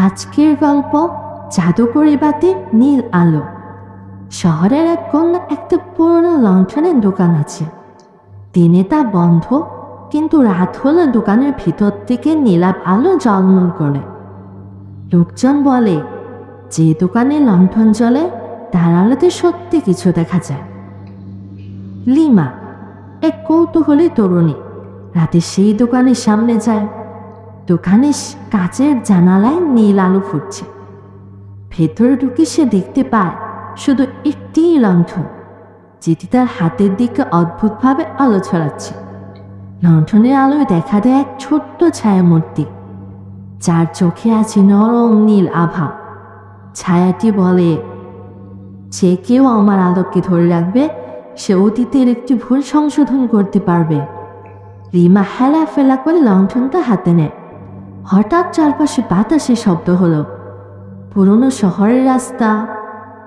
আজকের গল্প জাদুকরি বাতি নীল আলো। শহরের এক কোণে একটা পুরনো লণ্ঠনের দোকান আছে। দিনে তা বন্ধ, কিন্তু রাত হলে দোকানের ভিতর থেকে নীলাভ আলো ঝলমল করে। লোকজন বলে, যে দোকানে লণ্ঠন জ্বলে তার আলোতে সত্যি কিছু দেখা যায়। লিমা, এক কৌতূহলী তরুণী, রাতে সেই দোকানের সামনে যায়। দোকানের কাচের জানালায় নীল আলো ফুটছে। ভেতরে ঢুকে সে দেখতে পায় শুধু একটি লণ্ঠন, যেটি তার হাতের দিকে অদ্ভুতভাবে আলো ছড়াচ্ছে। লণ্ঠনের আলোয় দেখা দেয় এক ছোট্ট ছায়ামূর্তি, যার চোখে আছে নরম নীল আভা। ছায়াটি বলে, যে কেউ আমার আলোকে ধরে রাখবে সে অতীতের একটি ভুল সংশোধন করতে পারবে। রিমা হেলা ফেলা করে লণ্ঠনটা হাতে নেয়। হঠাৎ চারপাশে বাতাসে শব্দ হলো। পুরনো শহরের রাস্তা,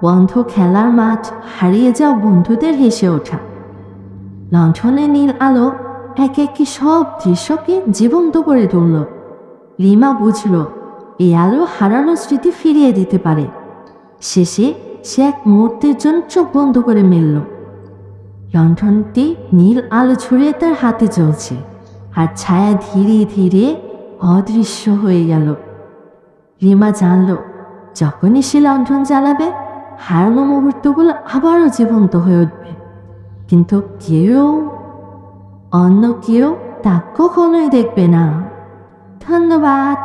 বন্ধ খেলার মাঠ, হারিয়ে যাওয়া বন্ধুদের হেসে ওঠা। লণ্ঠনের নীল আলো এক একই সব দৃশ্যকে জীবন্ত করে তুলল। রিমা বুঝল, এই আলো হারানো স্মৃতি ফিরিয়ে দিতে পারে। শেষে সে এক মুহূর্তের জন্য চোখ বন্ধ করে মেলল। লণ্ঠনটি নীল আলো ছড়িয়ে তার হাতে জ্বলছে, আর ছায়া ধীরে ধীরে অদৃশ্য হয়ে গেল। রিমা জানল, যখনই সে লণ্ঠন জ্বালাবে হারানো মুহূর্তগুলো আবারও জীবন্ত হয়ে উঠবে। কিন্তু অন্য কেউ তা কখনোই দেখবে না। ধন্যবাদ।